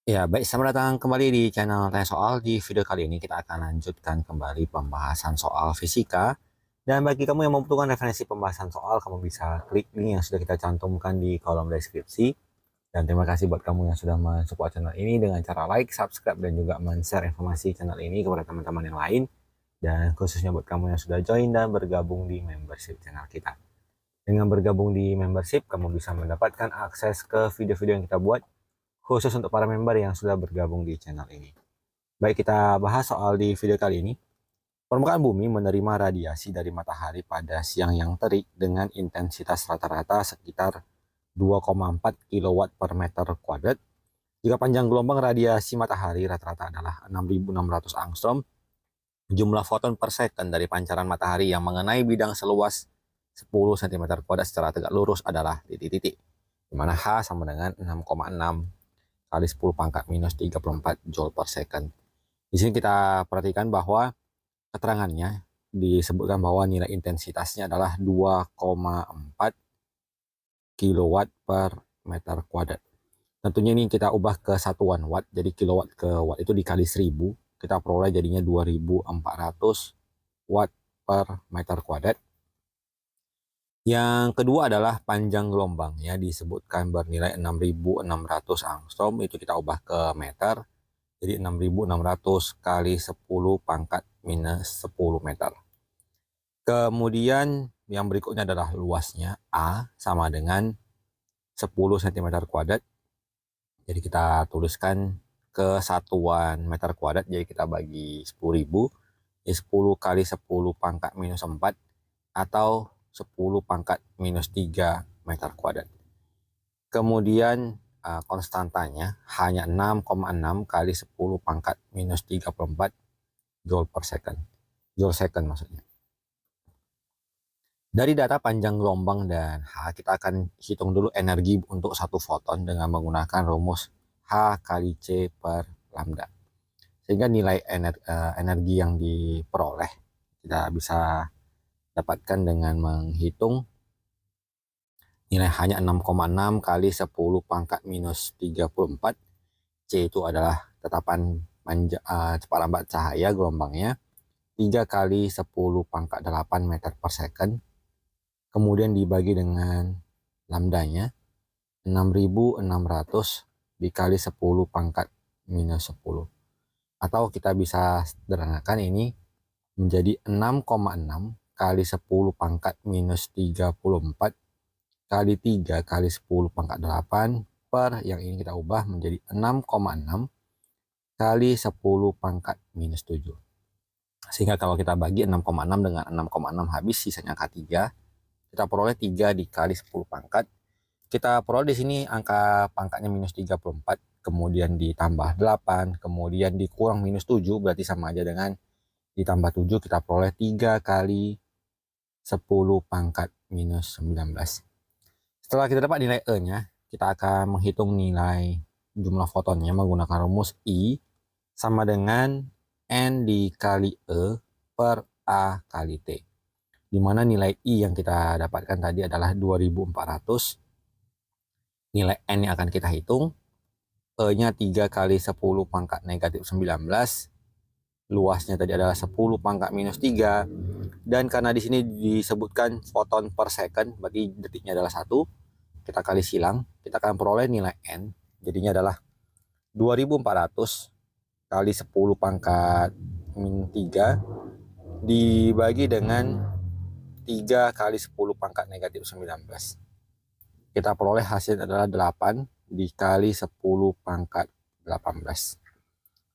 Ya, baik, selamat datang kembali di channel Tanya Soal. Di video kali ini kita akan lanjutkan kembali pembahasan soal fisika. Dan bagi kamu yang membutuhkan referensi pembahasan soal, kamu bisa klik link yang sudah kita cantumkan di kolom deskripsi. Dan terima kasih buat kamu yang sudah mensupport channel ini dengan cara like, subscribe, dan juga men-share informasi channel ini kepada teman-teman yang lain. Dan khususnya buat kamu yang sudah join dan bergabung di membership channel kita. Dengan bergabung di membership, kamu bisa mendapatkan akses ke video-video yang kita buat khusus untuk para member yang sudah bergabung di channel ini. Baik, kita bahas soal di video kali ini. Permukaan bumi menerima radiasi dari matahari pada siang yang terik dengan intensitas rata-rata sekitar 2,4 kW per meter kuadrat. Jika panjang gelombang radiasi matahari rata-rata adalah 6.600 angstrom, jumlah foton per second dari pancaran matahari yang mengenai bidang seluas 10 cm kuadrat secara tegak lurus adalah titik-titik, di mana H sama dengan 6,6 kali 10 pangkat minus 34 Joule per second. Di sini kita perhatikan bahwa keterangannya disebutkan bahwa nilai intensitasnya adalah 2,4 kilowatt per meter kuadrat. Tentunya ini kita ubah ke satuan watt, jadi kilowatt ke watt itu dikali 1000, kita peroleh jadinya 2400 watt per meter kuadrat. Yang kedua adalah panjang gelombangnya disebutkan bernilai 6.600 angstrom, itu kita ubah ke meter, jadi 6.600 kali 10 pangkat minus 10 meter. Kemudian yang berikutnya adalah luasnya, A sama dengan 10 cm kuadrat, jadi kita tuliskan ke satuan meter kuadrat, jadi kita bagi 10.000, jadi 10 kali 10 pangkat minus 4 atau 10 pangkat minus 3 meter kuadrat. Kemudian konstantanya hanya 6,6 kali 10 pangkat minus 34 Joule per second. Joule second maksudnya. Dari data panjang gelombang dan H, kita akan hitung dulu energi untuk satu foton dengan menggunakan rumus H kali C per lambda. Sehingga nilai energi yang diperoleh kita bisa dapatkan dengan menghitung nilai hanya 6,6 kali 10 pangkat minus 34. C itu adalah tetapan cepat lambat cahaya gelombangnya, 3 kali 10 pangkat 8 meter per second. Kemudian dibagi dengan lambdanya, 6.600 dikali 10 pangkat minus 10. Atau kita bisa sederhanakan ini menjadi 6,6 kali 10 pangkat minus 34 kali 3 kali 10 pangkat 8 per yang ini kita ubah menjadi 6,6 kali 10 pangkat minus 7. Sehingga kalau kita bagi 6,6 dengan 6,6 habis, sisanya angka 3. Kita peroleh 3 dikali 10 pangkat. Kita peroleh di sini angka pangkatnya minus 34, kemudian ditambah 8, kemudian dikurang minus 7, berarti sama aja dengan ditambah 7, kita peroleh 3 kali 10 pangkat minus 19. Setelah kita dapat nilai E-nya, kita akan menghitung nilai jumlah fotonnya menggunakan rumus I sama dengan N dikali E per A kali T. Di mana nilai I yang kita dapatkan tadi adalah 2400. Nilai N yang akan kita hitung, E-nya 3 kali 10 pangkat negatif 19. Luasnya tadi adalah 10 pangkat minus 3. Dan karena di sini disebutkan foton per second, berarti detiknya adalah 1. Kita kali silang, kita akan peroleh nilai N. Jadinya adalah 2400 kali 10 pangkat min 3 dibagi dengan 3 kali 10 pangkat negatif 19. Kita peroleh hasil adalah 8 dikali 10 pangkat 18.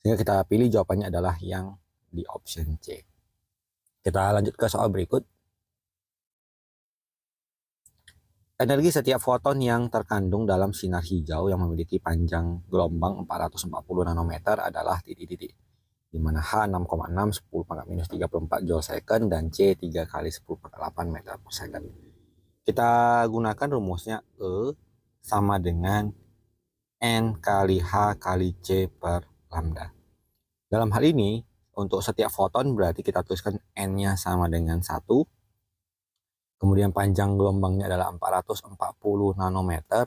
Sehingga kita pilih jawabannya adalah yang di option C. Kita lanjut ke soal berikut. Energi setiap foton yang terkandung dalam sinar hijau yang memiliki panjang gelombang 440 nanometer adalah titik-titik, di mana H 6,6 10 pangkat minus 34 Joule second dan C 3 kali 10 pangkat 8 meter per second. Kita gunakan rumusnya E sama dengan N kali H kali C per lambda. Dalam hal ini, untuk setiap foton berarti kita tuliskan N-nya sama dengan 1. Kemudian panjang gelombangnya adalah 440 nanometer.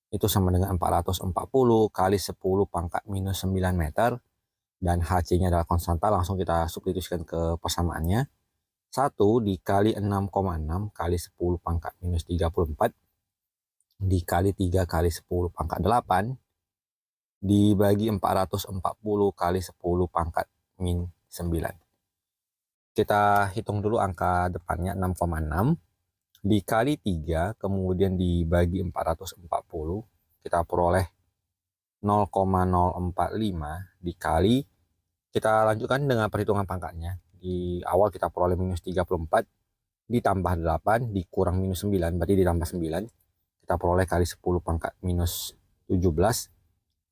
itu sama dengan 440 kali 10 pangkat minus 9 meter. Dan HC-nya adalah konstanta, langsung kita substitusikan ke persamaannya. 1 dikali 6,6 kali 10 pangkat minus 34 dikali 3 kali 10 pangkat 8 dibagi 440 kali 10 pangkat min 9. Kita hitung dulu angka depannya, 6,6 dikali 3 kemudian dibagi 440, kita peroleh 0,045 dikali, kita lanjutkan dengan perhitungan pangkatnya. Di awal kita peroleh minus 34 ditambah 8 dikurang minus 9, berarti ditambah 9. Kita peroleh kali 10 pangkat minus 17,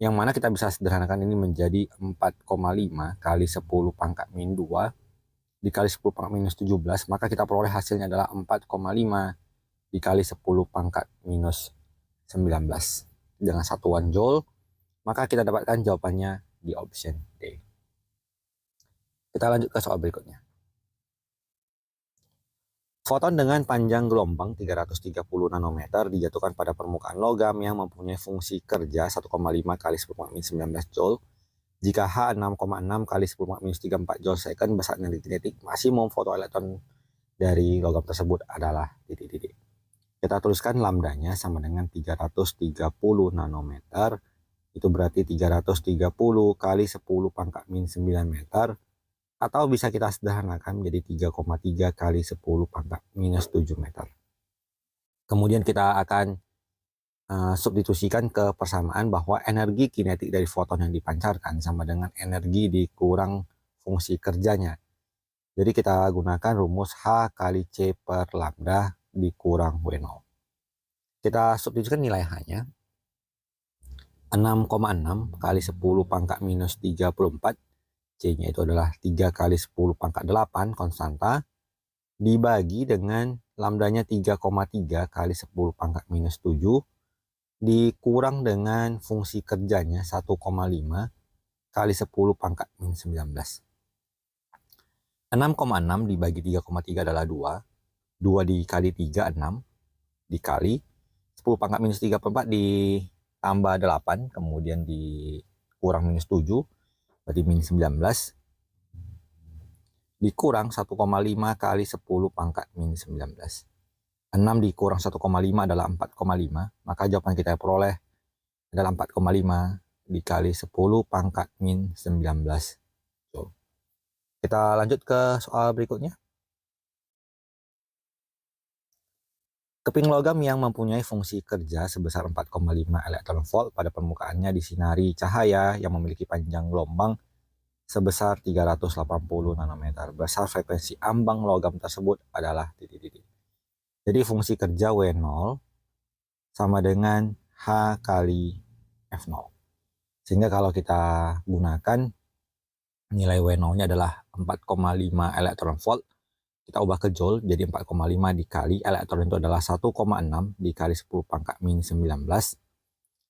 yang mana kita bisa sederhanakan ini menjadi 4,5 kali 10 pangkat min 2 dikali 10 pangkat minus 17, maka kita peroleh hasilnya adalah 4,5 dikali 10 pangkat minus 19 dengan satuan joule. Maka kita dapatkan jawabannya di option D. Kita lanjut ke soal berikutnya. Foton dengan panjang gelombang 330 nanometer dijatuhkan pada permukaan logam yang mempunyai fungsi kerja 1,5 kali 10⁻⁹ joule. Jika H 6,6 kali 10⁻⁴ joule second besarnya titik-titik, maksimum fotoelektron dari logam tersebut adalah titik-titik. Kita tuliskan lambdanya sama dengan 330 nanometer. Itu berarti 330 kali 10 pangkat min 9 meter, atau bisa kita sederhanakan menjadi 3,3 kali 10 pangkat minus 7 meter. Kemudian kita akan substitusikan ke persamaan bahwa energi kinetik dari foton yang dipancarkan sama dengan energi dikurang fungsi kerjanya. Jadi kita gunakan rumus H kali C per lambda dikurang W0. Kita substitusikan nilai H-nya. 6,6 kali 10 pangkat minus 34, C-nya itu adalah 3 kali 10 pangkat 8 konstanta, dibagi dengan lambdanya 3,3 kali 10 pangkat minus 7, dikurang dengan fungsi kerjanya 1,5 kali 10 pangkat min 19. 6,6 dibagi 3,3 adalah 2. 2 dikali 3, 6. Dikali 10 pangkat minus 34 ditambah 8, kemudian dikurang minus 7, berarti min 19. Dikurang 1,5 kali 10 pangkat min 19. 6 dikurang 1,5 adalah 4,5. Maka jawaban kita peroleh adalah 4,5 dikali 10 pangkat min 19. So, kita lanjut ke soal berikutnya. Keping logam yang mempunyai fungsi kerja sebesar 4,5 elektron volt pada permukaannya disinari cahaya yang memiliki panjang gelombang sebesar 380 nanometer. Besar frekuensi ambang logam tersebut adalah titik-titik. Jadi fungsi kerja W0 sama dengan H kali F0. Sehingga kalau kita gunakan nilai W0-nya adalah 4,5 elektron volt, kita ubah ke joule, jadi 4,5 dikali elektron itu adalah 1,6 dikali 10 pangkat min 19,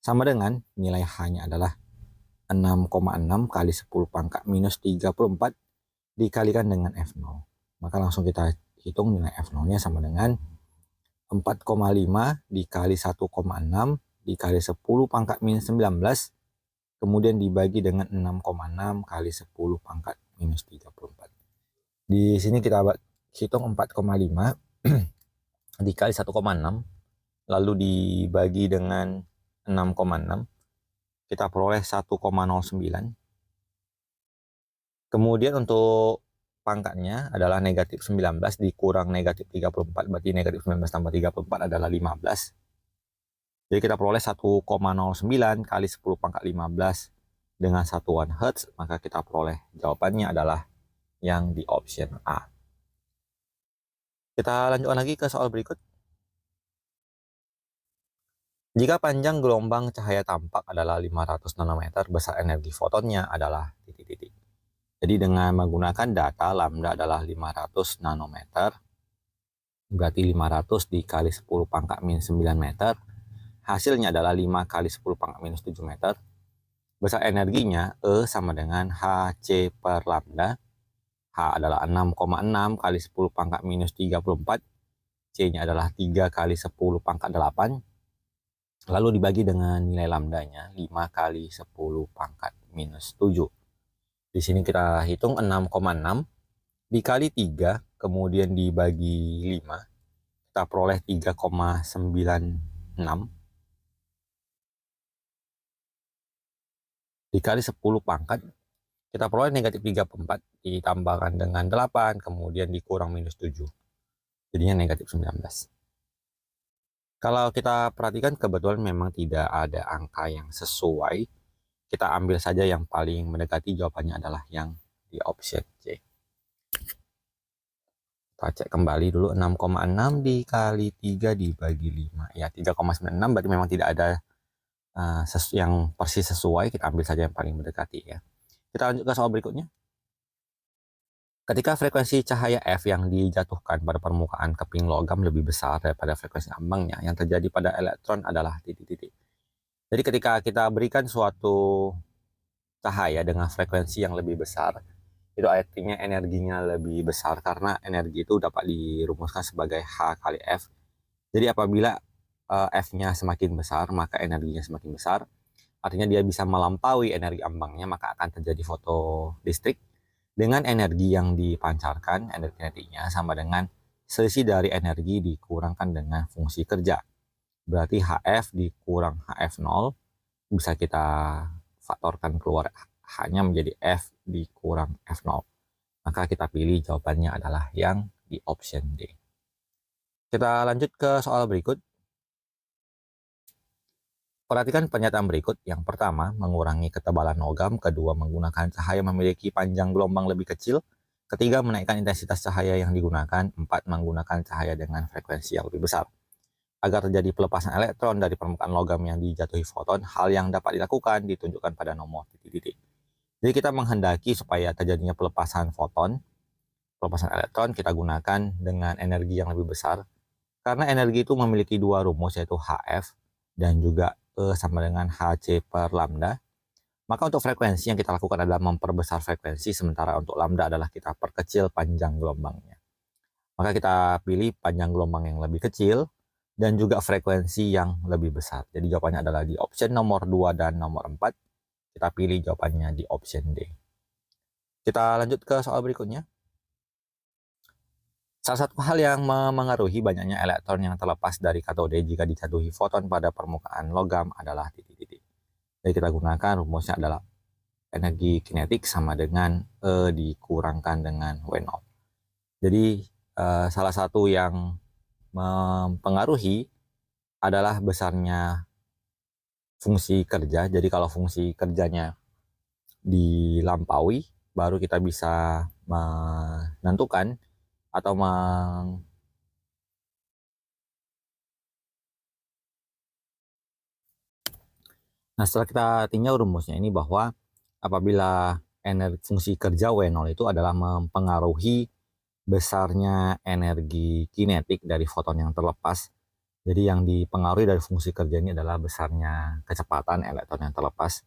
sama dengan nilai H-nya adalah 6,6 kali 10 pangkat minus 34 dikalikan dengan F0. Maka langsung kita hitung nilai F0-nya sama dengan 4,5 dikali 1,6 dikali 10 pangkat min 19, kemudian dibagi dengan 6,6 kali 10 pangkat minus 34. Di sini kita hitung 4,5 dikali 1,6 lalu dibagi dengan 6,6, kita peroleh 1,09. Kemudian untuk pangkatnya adalah negatif 19 dikurang negatif 34, berarti negatif 19 tambah 34 adalah 15. Jadi kita peroleh 1,09 kali 10 pangkat 15 dengan satuan Hertz, maka kita peroleh jawabannya adalah yang di option A. Kita lanjutkan lagi ke soal berikut. Jika panjang gelombang cahaya tampak adalah 500 nanometer, besar energi fotonnya adalah titik-titik. Jadi dengan menggunakan data lambda adalah 500 nanometer, berarti 500 dikali 10 pangkat min 9 meter, hasilnya adalah 5 kali 10 pangkat minus 7 meter. Besar energinya E sama dengan HC per lambda. H adalah 6,6 kali 10 pangkat minus 34. C-nya adalah 3 kali 10 pangkat 8. lalu dibagi dengan nilai lambdanya 5 kali 10 pangkat minus 7. Di sini kita hitung 6,6 dikali 3, kemudian dibagi 5, kita peroleh 3,96 dikali 10 pangkat, kita peroleh negatif 3/4 ditambahkan dengan 8, kemudian dikurang minus 7. Jadinya negatif 19. Kalau kita perhatikan kebetulan memang tidak ada angka yang sesuai. Kita ambil saja yang paling mendekati, jawabannya adalah yang di option C. Kita cek kembali dulu, 6,6 dikali 3 dibagi 5. Ya, 3,96 berarti memang tidak ada yang persis sesuai. Kita ambil saja yang paling mendekati ya. Kita lanjut ke soal berikutnya. Ketika frekuensi cahaya F yang dijatuhkan pada permukaan keping logam lebih besar daripada frekuensi ambangnya, yang terjadi pada elektron adalah titik-titik. Jadi ketika kita berikan suatu cahaya dengan frekuensi yang lebih besar, itu artinya energinya lebih besar, karena energi itu dapat dirumuskan sebagai H kali F. Jadi apabila F-nya semakin besar, maka energinya semakin besar. Artinya dia bisa melampaui energi ambangnya, maka akan terjadi fotolistrik. Dengan energi yang dipancarkan, energi kinetiknya sama dengan selisih dari energi dikurangkan dengan fungsi kerja. Berarti HF dikurang HF0, bisa kita faktorkan keluar H-nya menjadi F dikurang F0. Maka kita pilih jawabannya adalah yang di option D. Kita lanjut ke soal berikut. Perhatikan pernyataan berikut. Yang pertama, mengurangi ketebalan logam. Kedua, menggunakan cahaya memiliki panjang gelombang lebih kecil. Ketiga, menaikkan intensitas cahaya yang digunakan. Empat, menggunakan cahaya dengan frekuensi yang lebih besar. Agar terjadi pelepasan elektron dari permukaan logam yang dijatuhi foton, hal yang dapat dilakukan ditunjukkan pada nomor titik-titik. Jadi kita menghendaki supaya terjadinya pelepasan foton, pelepasan elektron, kita gunakan dengan energi yang lebih besar. Karena energi itu memiliki dua rumus, yaitu HF dan juga E sama dengan HC per lambda. Maka untuk frekuensi yang kita lakukan adalah memperbesar frekuensi, sementara untuk lambda adalah kita perkecil panjang gelombangnya. Maka kita pilih panjang gelombang yang lebih kecil dan juga frekuensi yang lebih besar. Jadi jawabannya adalah di option nomor 2 dan nomor 4. Kita pilih jawabannya di option D. Kita lanjut ke soal berikutnya. Salah satu hal yang memengaruhi banyaknya elektron yang terlepas dari katode jika dijatuhi foton pada permukaan logam adalah titik-titik. Jadi kita gunakan rumusnya adalah energi kinetik sama dengan E dikurangkan dengan W0. Jadi salah satu yang mempengaruhi adalah besarnya fungsi kerja. Jadi kalau fungsi kerjanya dilampaui, baru kita bisa menentukan atau Nah, setelah kita tinjau rumusnya ini, bahwa apabila fungsi kerja W0 itu adalah mempengaruhi besarnya energi kinetik dari foton yang terlepas. Jadi yang dipengaruhi dari fungsi kerja ini adalah besarnya kecepatan elektron yang terlepas.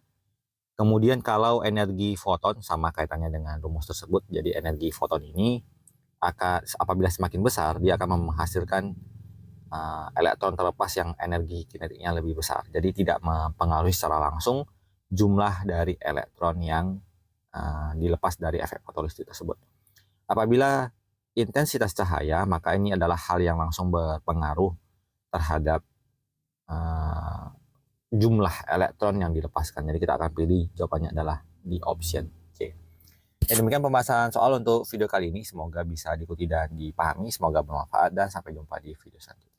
Kemudian kalau energi foton sama kaitannya dengan rumus tersebut, jadi energi foton ini apabila semakin besar, dia akan menghasilkan elektron terlepas yang energi kinetiknya lebih besar. Jadi tidak mempengaruhi secara langsung jumlah dari elektron yang dilepas dari efek fotolistrik tersebut. Apabila intensitas cahaya, maka ini adalah hal yang langsung berpengaruh terhadap jumlah elektron yang dilepaskan. Jadi kita akan pilih jawabannya adalah di option C. Demikian pembahasan soal untuk video kali ini. Semoga bisa diikuti dan dipahami. Semoga bermanfaat dan sampai jumpa di video selanjutnya.